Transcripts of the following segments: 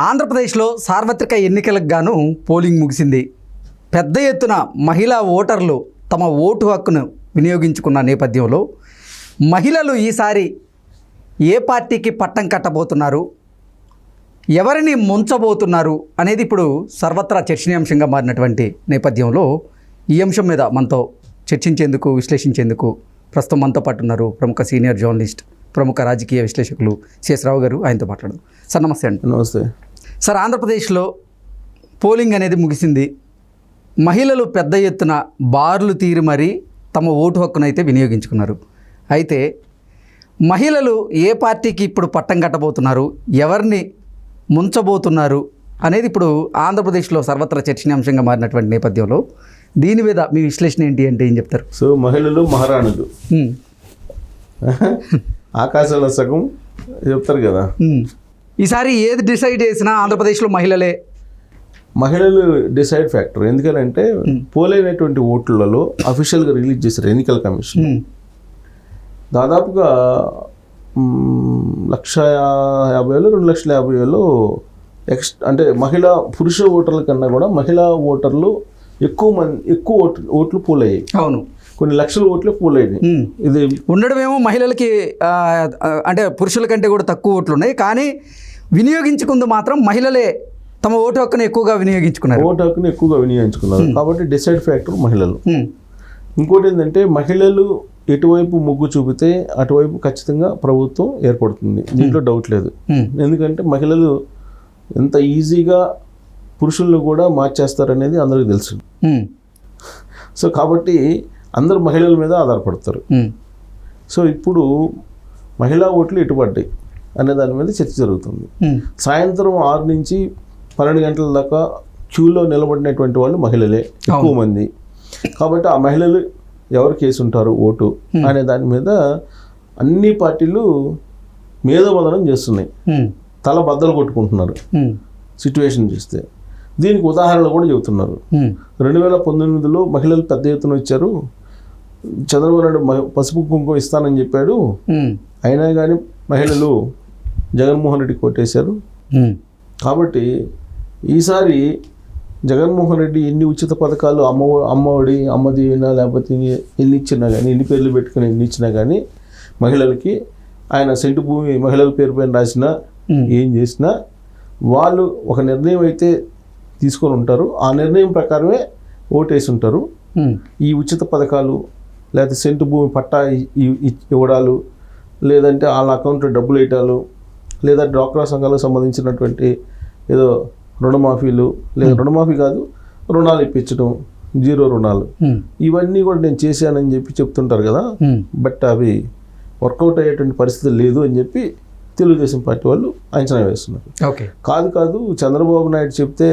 ఆంధ్రప్రదేశ్లో సార్వత్రిక ఎన్నికలకు గాను పోలింగ్ ముగిసింది. పెద్ద ఎత్తున మహిళా ఓటర్లు తమ ఓటు హక్కును వినియోగించుకున్న నేపథ్యంలో మహిళలు ఈసారి ఏ పార్టీకి పట్టం కట్టబోతున్నారు, ఎవరిని ముంచబోతున్నారు అనేది ఇప్పుడు సర్వత్రా చర్చనీయాంశంగా మారినటువంటి నేపథ్యంలో ఈ అంశం మీద మనతో చర్చించేందుకు, విశ్లేషించేందుకు ప్రస్తుతం మనతో పాటు ఉన్నారు ప్రముఖ సీనియర్ జర్నలిస్ట్, ప్రముఖ రాజకీయ విశ్లేషకులు సిఎస్ రావు గారు. ఆయనతో మాట్లాడదు. సార్ నమస్తే అండి. నమస్తే సార్, ఆంధ్రప్రదేశ్లో పోలింగ్ అనేది ముగిసింది. మహిళలు పెద్ద ఎత్తున బార్లు తీరి మరీ తమ ఓటు హక్కునైతే వినియోగించుకున్నారు. అయితే మహిళలు ఏ పార్టీకి ఇప్పుడు పట్టం కట్టబోతున్నారు, ఎవరిని ముంచబోతున్నారు అనేది ఇప్పుడు ఆంధ్రప్రదేశ్లో సర్వత్రా చర్చనీయాంశంగా మారినటువంటి నేపథ్యంలో దీని మీద మీ విశ్లేషణ ఏంటి అంటే ఏం చెప్తారు? సో మహిళలు మహారాణులు ఆకాశంలో సగం చెప్తారు కదా. ఈసారి ఏది డిసైడ్ చేసినా ఆంధ్రప్రదేశ్లో మహిళలు డిసైడ్ ఫ్యాక్టర్. ఎందుకంటే పోలైనటువంటి ఓట్లలో అఫీషియల్గా రిలీజ్ చేశారు ఎన్నికల కమిషన్. దాదాపుగా 1,50,000 2,50,000 అంటే పురుష ఓటర్ల కన్నా కూడా మహిళా ఓటర్లు ఎక్కువ ఓట్లు పోలయ్యాయి. అవును, కొన్ని లక్షల ఓట్లే పోలయ్యాయి. ఇది ఉండడమేమో మహిళలకి అంటే పురుషుల కంటే కూడా తక్కువ ఓట్లు ఉన్నాయి, కానీ వినియోగించుకుంది మాత్రం మహిళలే తమ ఓటు హక్కును ఎక్కువగా వినియోగించుకున్నారు. కాబట్టి డిసైడ్ ఫ్యాక్టర్ మహిళలు. ఇంకోటి ఏంటంటే మహిళలు ఎటువైపు మొగ్గు చూపితే అటువైపు ఖచ్చితంగా ప్రభుత్వం ఏర్పడుతుంది, దీంట్లో డౌట్ లేదు. ఎందుకంటే మహిళలు ఎంత ఈజీగా పురుషులను కూడా మార్చేస్తారనేది అందరికీ తెలుసు. సో కాబట్టి అందరు మహిళల మీద ఆధారపడతారు. సో ఇప్పుడు మహిళా ఓట్లు ఎటుపడ్డాయి అనే దాని మీద చర్చ జరుగుతుంది. సాయంత్రం 6 నుంచి 12 గంటల దాకా క్యూలో నిలబడినటువంటి వాళ్ళు మహిళలే ఎక్కువ మంది. కాబట్టి ఆ మహిళలు ఎవరు కేసు ఉంటారు ఓటు అనే దాని మీద అన్ని పార్టీలు మేధోమథనం చేస్తున్నాయి, తల బద్దలు కొట్టుకుంటున్నారు సిచ్యువేషన్ చూస్తే. దీనికి ఉదాహరణలు కూడా చెబుతున్నారు. 2019లో మహిళలు పెద్ద ఎత్తున వచ్చారు. చంద్రబాబు నాయుడు పసుపు కుంకుమ ఇస్తానని చెప్పాడు, అయినా కానీ మహిళలు జగన్మోహన్ రెడ్డి కొట్టేశారు. కాబట్టి ఈసారి జగన్మోహన్ రెడ్డి ఎన్ని ఉచిత పథకాలు, అమ్మఒడి, అమ్మ దీవెన, లేకపోతే ఎన్ని ఇచ్చినా కానీ, ఎన్ని పేర్లు పెట్టుకుని ఎన్ని ఇచ్చినా కానీ మహిళలకి ఆయన సెంటు భూమి మహిళల పేరు పైన రాసినా ఏం చేసినా వాళ్ళు ఒక నిర్ణయం అయితే తీసుకొని ఉంటారు. ఆ నిర్ణయం ప్రకారమే ఓటేసి ఉంటారు. ఈ ఉచిత పథకాలు లేకపోతే సెంటు భూమి పట్టా ఇవ్వడాలు, లేదంటే వాళ్ళ అకౌంట్లో డబ్బులు వేయటాలు, లేదా డ్వాక్రా సంఘాలకు సంబంధించినటువంటి ఏదో రుణమాఫీలు, లేదా రుణమాఫీ కాదు రుణాలు ఇప్పించడం, 0 రుణాలు, ఇవన్నీ కూడా నేను చేశానని చెప్పి చెప్తుంటారు కదా. బట్ అవి వర్కౌట్ అయ్యేటువంటి పరిస్థితి లేదు అని చెప్పి తెలుగుదేశం పార్టీ వాళ్ళు అంచనా వేస్తున్నారు. కాదు చంద్రబాబు నాయుడు చెప్తే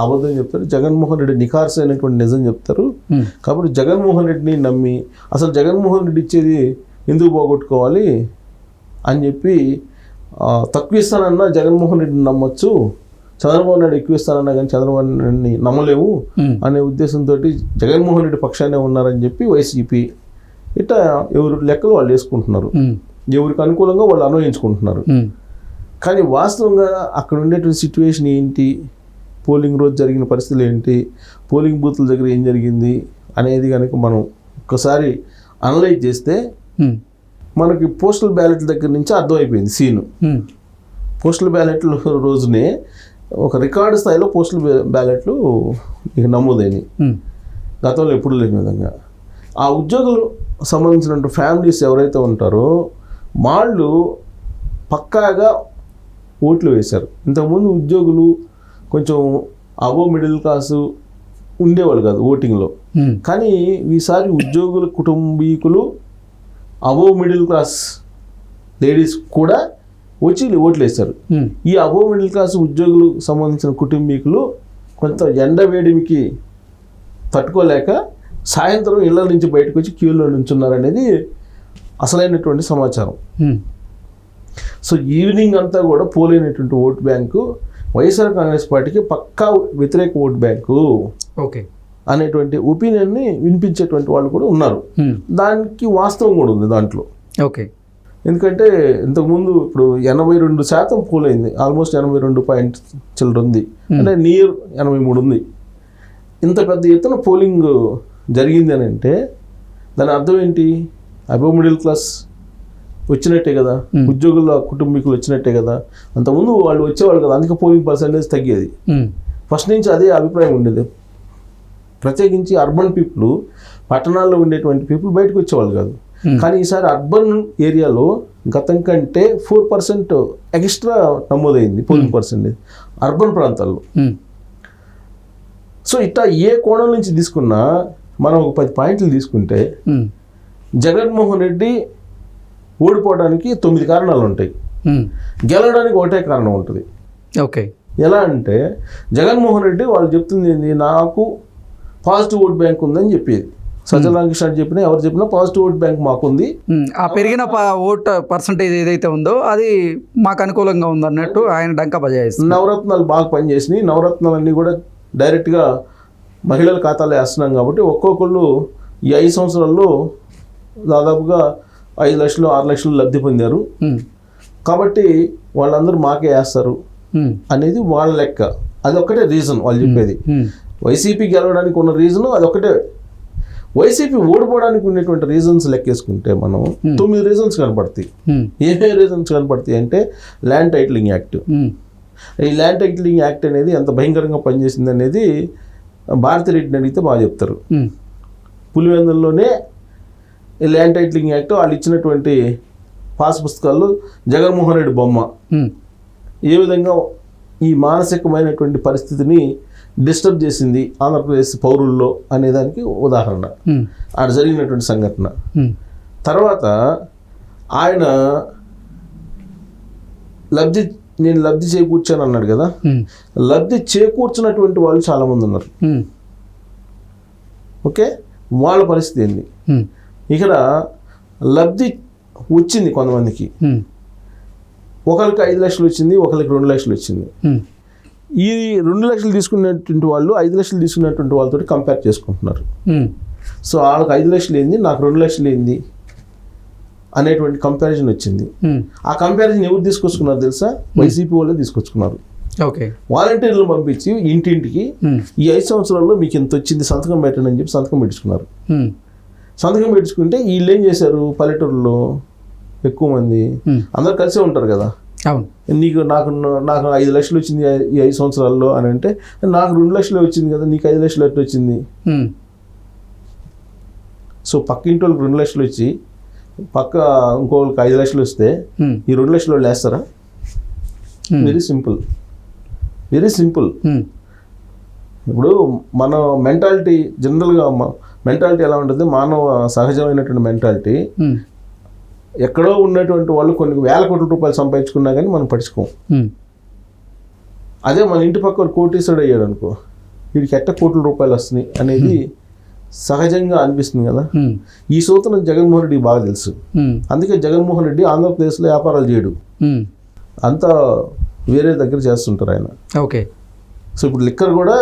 అబద్ధం చెప్తారు, జగన్మోహన్ రెడ్డి నిఖార్స్ అయినటువంటి నిజం చెప్తారు. కాబట్టి జగన్మోహన్ రెడ్డిని నమ్మి అసలు జగన్మోహన్ రెడ్డి ఇచ్చేది ఎందుకు పోగొట్టుకోవాలి అని చెప్పి తక్కువ ఇస్తానన్నా జగన్మోహన్ రెడ్డిని నమ్మొచ్చు, చంద్రబాబు నాయుడు ఎక్కువ ఇస్తానన్నా కానీ చంద్రబాబు నాయుడిని నమ్మలేము అనే ఉద్దేశంతో జగన్మోహన్ రెడ్డి పక్షానే ఉన్నారని చెప్పి వైసీపీ ఇట్లా ఎవరు లెక్కలు వాళ్ళు వేసుకుంటున్నారు, ఎవరికి అనుకూలంగా వాళ్ళు అన్వయించుకుంటున్నారు. కానీ వాస్తవంగా అక్కడ ఉండేటువంటి సిచ్యువేషన్ ఏంటి, పోలింగ్ రోజు జరిగిన పరిస్థితులు ఏంటి, పోలింగ్ బూత్ల దగ్గర ఏం జరిగింది అనేది కనుక మనం ఒక్కసారి అనలైజ్ చేస్తే మనకి పోస్టల్ బ్యాలెట్ల దగ్గర నుంచి అర్థమైపోయింది సీను. పోస్టల్ బ్యాలెట్ల రోజునే ఒక రికార్డు స్థాయిలో పోస్టల్ బ్యాలెట్లు ఇక నమోదైనవి, గతంలో ఎప్పుడు లేని విధంగా. ఆ ఉద్యోగులు సంబంధించిన ఫ్యామిలీస్ ఎవరైతే ఉంటారో వాళ్ళు పక్కాగా ఓట్లు వేశారు. ఇంతకుముందు ఉద్యోగులు కొంచెం అబో మిడిల్ క్లాసు ఉండేవాళ్ళు కాదు ఓటింగ్లో, కానీ ఈసారి ఉద్యోగుల కుటుంబీకులు అబో మిడిల్ క్లాస్ లేడీస్ కూడా వచ్చి ఓట్లు వేశారు. ఈ అబో మిడిల్ క్లాస్ ఉద్యోగులు సంబంధించిన కుటుంబీకులు కొంత ఎండ వేడిమికి తట్టుకోలేక సాయంత్రం ఇళ్ల నుంచి బయటకు వచ్చి క్యూలో నుంచున్నారనేది అసలైనటువంటి సమాచారం. సో ఈవినింగ్ అంతా కూడా పోలైనటువంటి ఓటు బ్యాంకు వైఎస్ఆర్ కాంగ్రెస్ పార్టీకి పక్కా వ్యతిరేక ఓటు బ్యాంకు అనేటువంటి ఒపీనియన్ని వినిపించేటువంటి వాళ్ళు కూడా ఉన్నారు. దానికి వాస్తవం కూడా ఉంది దాంట్లో. ఎందుకంటే ఇంతకుముందు ఇప్పుడు 82% పోల్ అయింది, ఆల్మోస్ట్ 82 పాయింట్ చిల్లర ఉంది, అంటే నియర్ 83 ఉంది. ఇంత పెద్ద ఎత్తున పోలింగ్ జరిగింది అని అంటే దాని అర్థం ఏంటి? అబవ్ మిడిల్ క్లాస్ వచ్చినట్టే కదా, ఉద్యోగుల కుటుంబీకులు వచ్చినట్టే కదా. అంతకుముందు వాళ్ళు వచ్చేవాళ్ళు కదా, అందుకే పోలింగ్ పర్సెంటేజ్ తగ్గేది. ఫస్ట్ నుంచి అదే అభిప్రాయం ఉండేది. ప్రత్యేకించి అర్బన్ పీపుల్, పట్టణాల్లో ఉండేటువంటి పీపుల్ బయటకు వచ్చేవాళ్ళు కాదు. కానీ ఈసారి అర్బన్ ఏరియాలో గతం కంటే 4% ఎక్స్ట్రా నమోదైంది పోలింగ్ పర్సెంటేజ్ అర్బన్ ప్రాంతాల్లో. సో ఇట్లా ఏ కోణం నుంచి తీసుకున్నా మనం ఒక 10 పాయింట్లు తీసుకుంటే జగన్మోహన్ రెడ్డి ఓడిపోవడానికి 9 కారణాలు ఉంటాయి, గెలవడానికి ఒకటే కారణం ఉంటుంది. ఓకే, ఎలా అంటే జగన్మోహన్ రెడ్డి వాళ్ళు చెప్తుంది ఏంది, నాకు పాజిటివ్ ఓట్ బ్యాంక్ ఉందని చెప్పేది. సజ్జల రామకృష్ణ చెప్పినా ఎవరు చెప్పినా పాజిటివ్ ఓట్ బ్యాంక్ మాకుంది, ఆ పెరిగిన ఓట్ పర్సంటేజ్ ఏదైతే ఉందో అది మాకు అనుకూలంగా ఉందన్నట్టు ఆయన డంకా బజాయిస్తుంది. నవరత్నాలు బాగా పనిచేసినాయి, నవరత్నాలన్నీ కూడా డైరెక్ట్గా మహిళల ఖాతాలో వేస్తున్నాం కాబట్టి ఒక్కొక్కళ్ళు ఈ 5 సంవత్సరాల్లో దాదాపుగా 5 లక్షలు 6 లక్షలు లబ్ధి పొందారు. కాబట్టి వాళ్ళందరూ మాకే వేస్తారు అనేది వాళ్ళ లెక్క. అదొక్కటే రీజన్ వాళ్ళు చెప్పేది. వైసీపీ గెలవడానికి ఉన్న రీజన్ అదొక్కటే. వైసీపీ ఓడిపోవడానికి ఉన్నటువంటి రీజన్స్ లెక్కేసుకుంటే మనం 9 రీజన్స్ కనపడతాయి. ఏమేమి రీజన్స్ కనపడతాయి అంటే ల్యాండ్ టైటిలింగ్ యాక్ట్. ఈ ల్యాండ్ టైటిలింగ్ యాక్ట్ అనేది ఎంత భయంకరంగా పనిచేసింది అనేది భారతిరెడ్డిని అడిగితే బాగా చెప్తారు. పులివెందుల్లోనే ఈ ల్యాండ్ టైటిలింగ్ యాక్ట్ వాళ్ళు ఇచ్చినటువంటి పాస్ పుస్తకాల్లో జగన్మోహన్ రెడ్డి బొమ్మ ఏ విధంగా ఈ మానసికమైనటువంటి పరిస్థితిని డిస్టర్బ్ చేసింది ఆంధ్రప్రదేశ్ పౌరుల్లో అనేదానికి ఉదాహరణ ఆడ జరిగినటువంటి సంఘటన. తర్వాత ఆయన నేను లబ్ధి చేకూర్చాను అన్నాడు కదా, లబ్ధి చేకూర్చినటువంటి వాళ్ళు చాలామంది ఉన్నారు. ఓకే, వాళ్ళ పరిస్థితి ఏంది? ఇక్కడ లబ్ధి వచ్చింది కొంతమందికి, ఒకరికి 5 లక్షలు వచ్చింది, ఒకరికి 2 లక్షలు వచ్చింది. ఈ 2 లక్షలు తీసుకున్నటువంటి వాళ్ళు 5 లక్షలు తీసుకున్నటువంటి వాళ్ళతో కంపేర్ చేసుకుంటున్నారు. సో వాళ్ళకి 5 లక్షలు ఏంది, నాకు 2 లక్షలు ఏంది అనేటువంటి కంపారిజన్ వచ్చింది. ఆ కంపారిజన్ ఎవరు తీసుకొచ్చుకున్నారు తెలుసా? వైసీపీ వాళ్ళే తీసుకొచ్చుకున్నారు. ఓకే, వాలంటీర్లు పంపించి ఇంటింటికి ఈ 5 సంవత్సరాల్లో మీకు ఎంత వచ్చింది సంతకం పెట్టండి అని చెప్పి సంతకం పెట్టించుకున్నారు. సంతకం పెట్టించుకుంటే వీళ్ళు ఏం చేశారు, పల్లెటూరులో ఎక్కువ మంది అందరు కలిసే ఉంటారు కదా, నాకు 5 లక్షలు వచ్చింది ఈ 5 సంవత్సరాల్లో అని అంటే, నాకు 2 లక్షలు వచ్చింది కదా, నీకు 5 లక్షలు ఎట్లా వచ్చింది? సో పక్క ఇంటి వాళ్ళకి 2 లక్షలు వచ్చి పక్క ఇంకోళ్ళకి 5 లక్షలు వస్తే ఈ 2 లక్షలు వాళ్ళు వేస్తారా? Very simple, very simple. ఇప్పుడు మన మెంటాలిటీ జనరల్గా మెంటాలిటీ ఎలా ఉంటుంది, మానవ సహజమైనటువంటి మెంటాలిటీ, ఎక్కడో ఉన్నటువంటి వాళ్ళు కొన్ని వేల కోట్ల రూపాయలు సంపాదించుకున్నా కానీ మనం పట్టించుకోం. అదే మన ఇంటి పక్క కోటీశ్వరుడు అయ్యాడు అనుకో, వీడికి ఎట్ట కోట్ల రూపాయలు వస్తున్నాయి అనేది సహజంగా అనిపిస్తుంది కదా. ఈ సూత్రం జగన్మోహన్ రెడ్డి బాగా తెలుసు. అందుకే జగన్మోహన్ రెడ్డి ఆంధ్రప్రదేశ్లో వ్యాపారాలు చేయడు, అంతా వేరే దగ్గర చేస్తుంటారు ఆయన. ఓకే, సో ఇప్పుడు లిక్కర్ కూడా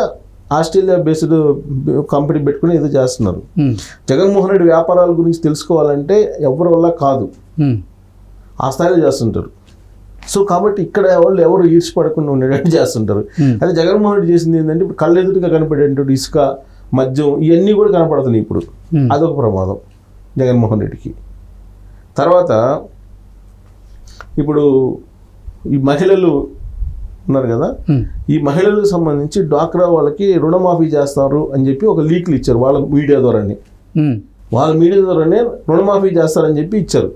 ఆస్ట్రేలియా బేస్డ్ కంపెనీ పెట్టుకుని ఏదో చేస్తున్నారు. జగన్మోహన్ రెడ్డి వ్యాపారాల గురించి తెలుసుకోవాలంటే ఎవరి వల్ల కాదు, ఆ స్థాయిలో చేస్తుంటారు. సో కాబట్టి ఇక్కడ వాళ్ళు ఎవరు ఈడ్చిపడకుండా ఉండేటట్టు చేస్తుంటారు. అదే జగన్మోహన్ రెడ్డి చేసింది ఏంటంటే ఇప్పుడు కళ్ళెదుటిగా కనపడేటువంటి ఇసుక, మద్యం ఇవన్నీ కూడా కనపడుతున్నాయి ఇప్పుడు. అదొక ప్రమాదం జగన్మోహన్ రెడ్డికి. తర్వాత ఇప్పుడు ఈ మహిళలు ఉన్నారు కదా, ఈ మహిళలకు సంబంధించి డ్వాక్రా వాళ్ళకి రుణమాఫీ చేస్తారు అని చెప్పి ఒక లీక్లు ఇచ్చారు వాళ్ళ మీడియా ద్వారానే. వాళ్ళ మీడియా ద్వారానే రుణమాఫీ చేస్తారని చెప్పి ఇచ్చారు.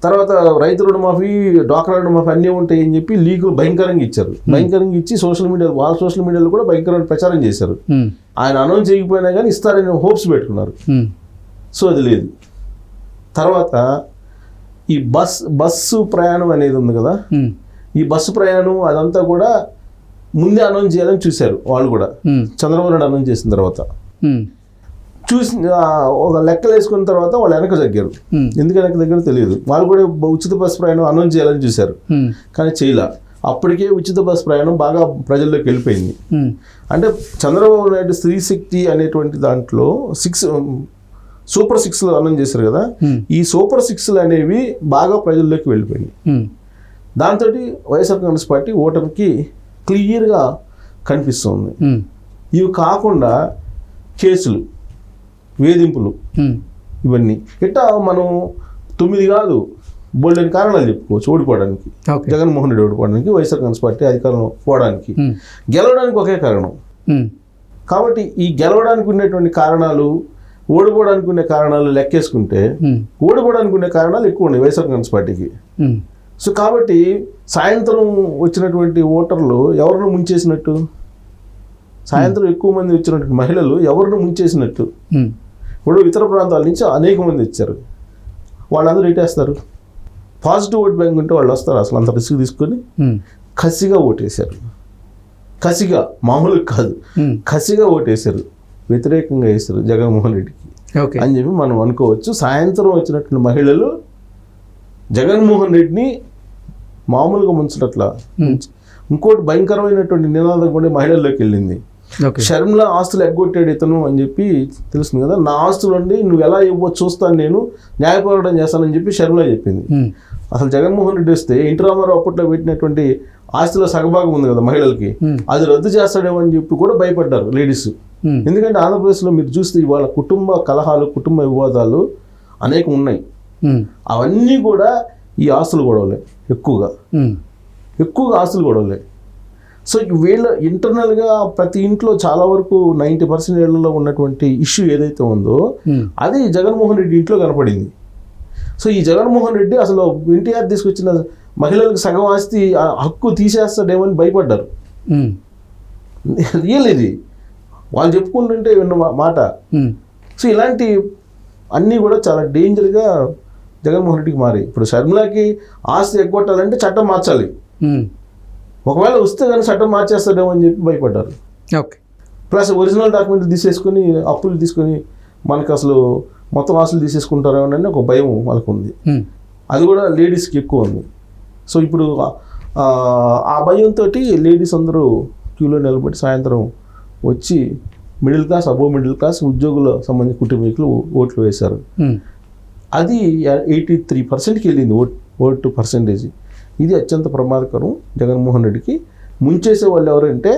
తర్వాత రైతు రుణమాఫీ, డ్వాక్రా రుణమాఫీ అన్నీ ఉంటాయి అని చెప్పి లీకులు భయంకరంగా ఇచ్చారు. భయంకరంగా ఇచ్చి సోషల్ మీడియాలో, వాళ్ళ సోషల్ మీడియాలో కూడా భయంకరమైన ప్రచారం చేశారు. ఆయన అనౌన్స్ చేయకపోయినా కానీ ఇస్తారని హోప్స్ పెట్టుకున్నారు. సో అది లేదు. తర్వాత ఈ బస్సు ప్రయాణం అనేది ఉంది కదా, ఈ బస్సు ప్రయాణం అదంతా కూడా ముందే అనౌన్స్ చేయాలని చూశారు వాళ్ళు కూడా. చంద్రబాబు నాయుడు అనౌన్స్ చేసిన తర్వాత చూసి ఒక లెక్కలు వేసుకున్న తర్వాత వాళ్ళు వెనక తగ్గారు. ఎందుకు వెనక దగ్గర తెలియదు. వాళ్ళు కూడా ఉచిత బస్సు ప్రయాణం అనౌన్స్ చేయాలని చూశారు, కానీ చేయలే. అప్పటికే ఉచిత బస్సు ప్రయాణం బాగా ప్రజల్లోకి వెళ్ళిపోయింది. అంటే చంద్రబాబు నాయుడు స్త్రీ శక్తి అనేటువంటి దాంట్లో సూపర్ 6 అనౌన్స్ చేశారు కదా, ఉమ్, ఈ సూపర్ 6 అనేవి బాగా ప్రజల్లోకి వెళ్ళిపోయినాయి. ఉమ్, దాంతో వైఎస్ఆర్ కాంగ్రెస్ పార్టీ ఓటమికి క్లియర్గా కనిపిస్తుంది. ఉమ్, ఇవి కాకుండా కేసులు, వేధింపులు, ఉమ్, ఇవన్నీ ఇట్టా మనం 9 కాదు బోల్డెన్ కారణాలు చెప్పుకోవచ్చు ఓడిపోవడానికి. ఓకే. జగన్మోహన్ రెడ్డి ఓడిపోవడానికి, వైఎస్ఆర్ కాంగ్రెస్ పార్టీ అధికారంలో పోవడానికి, ఉమ్, గెలవడానికి ఒకే కారణం. ఉమ్, కాబట్టి ఈ గెలవడానికి ఉండేటువంటి కారణాలు, ఓడిపోవడానికి ఉండే కారణాలు లెక్కేసుకుంటే ఉమ్, ఓడిపోవడానికి ఉండే కారణాలు ఎక్కువ ఉన్నాయి వైఎస్ఆర్ కాంగ్రెస్ పార్టీకి. ఉమ్, సో కాబట్టి సాయంత్రం వచ్చినటువంటి ఓటర్లు ఎవరిని ముంచేసినట్టు, సాయంత్రం ఎక్కువ మంది వచ్చినటువంటి మహిళలు ఎవరిని ముంచేసినట్టు. ఉమ్, ఇప్పుడు ఇతర ప్రాంతాల నుంచి అనేక మంది వచ్చారు, వాళ్ళందరూ ఇటేస్తారు. పాజిటివ్ ఓట్ బ్యాంక్ ఉంటే వాళ్ళు వస్తారు, అసలు అంత రిస్క్ తీసుకొని ఉమ్, కసిగా ఓటేశారు. కసిగా, మామూలుగా కాదు, ఉమ్, కసిగా ఓటేశారు, వ్యతిరేకంగా వేశారు జగన్మోహన్ రెడ్డికి ఓకే. అని చెప్పి మనం అనుకోవచ్చు. సాయంత్రం వచ్చినటువంటి మహిళలు జగన్మోహన్ రెడ్డిని మామూలుగా ముంచట్లా. ఇంకోటి భయంకరమైనటువంటి నినాదం కూడా మహిళల్లోకి వెళ్ళింది. ఓకే. షర్మిల ఆస్తులు ఎగ్గొట్టాడు ఇతను అని చెప్పి తెలుస్తుంది కదా, నా ఆస్తులు అండి నువ్వు ఎలా ఇవ్వో చూస్తాను, నేను న్యాయ పోరాటం చేస్తానని చెప్పి షర్మిల చెప్పింది. ఉమ్, అసలు జగన్మోహన్ రెడ్డి వస్తే ఎన్టీ రామారావు అప్పట్లో పెట్టినటువంటి ఆస్తుల సగభాగం ఉంది కదా మహిళలకి, అది రద్దు చేస్తాడేమో అని చెప్పి కూడా భయపడ్డారు లేడీస్. ఉమ్, ఎందుకంటే ఆంధ్రప్రదేశ్లో మీరు చూస్తే ఇవాళ కుటుంబ కలహాలు, కుటుంబ వివాదాలు అనేకం ఉన్నాయి. ఉమ్, అవన్నీ కూడా ఈ ఆస్తులు గొడవలే, ఎక్కువగా ఆస్తులు గొడవలే. సో వీళ్ళ ఇంటర్నల్గా ప్రతి ఇంట్లో చాలా వరకు 90% ఏళ్లలో ఉన్నటువంటి ఇష్యూ ఏదైతే ఉందో ఉమ్, అది జగన్మోహన్ రెడ్డి ఇంట్లో కనపడింది. సో ఈ జగన్మోహన్ రెడ్డి అసలు ఎన్టీఆర్ తీసుకొచ్చిన మహిళలకు సగం ఆస్తి హక్కు తీసేస్తాడేమని భయపడ్డారు. ఉమ్, రియల్ ఇది, వాళ్ళు చెప్పుకుంటుంటే విన్న మాట. ఉమ్, సో ఇలాంటి అన్నీ కూడా చాలా డేంజర్గా జగన్మోహన్ రెడ్డికి మారి. ఇప్పుడు షర్మిలాకి ఆస్తి ఎగ్గొట్టాలంటే చట్టం మార్చాలి, ఉమ్, ఒకవేళ వస్తే కానీ చట్టం మార్చేస్తాడేమో అని చెప్పి భయపడ్డారు. ఓకే. ప్లస్ ఒరిజినల్ డాక్యుమెంట్లు తీసేసుకొని అప్పులు తీసుకొని మనకు అసలు మొత్తం ఆస్తులు తీసేసుకుంటారేమో అని ఒక భయం వాళ్ళకు ఉంది. ఉమ్, అది కూడా లేడీస్కి ఎక్కువ ఉంది. సో ఇప్పుడు ఆ భయంతో లేడీస్ అందరూ క్యూలో నిలబడి సాయంత్రం వచ్చి middle class, above middle class, ఉద్యోగుల సంబంధించిన కుటుంబీకులు ఓట్లు వేశారు. ఉమ్, అది 83%కి వెళ్ళింది ఓటు పర్సంటేజ్. ఇది అత్యంత ప్రమాదకరం జగన్మోహన్ రెడ్డికి. ముంచేసే వాళ్ళు ఎవరంటే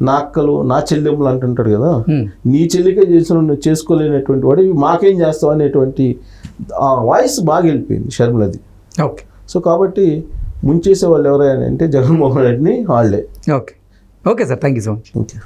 నా అక్కలు, నా చెల్లెమ్మలు అంటుంటాడు కదా, ఉమ్, నీ చెల్లికే చేసిన చేసుకోలేనటువంటి వాడు మాకేం చేస్తావు అనేటువంటి ఆ వాయిస్ బాగా వెళ్ళిపోయింది షర్మిలది. ఓకే. సో కాబట్టి ముంచేసే వాళ్ళు ఎవరైనా అంటే జగన్మోహన్ రెడ్డిని వాళ్ళే. Okay. Okay sir, thank you so much. Thank you.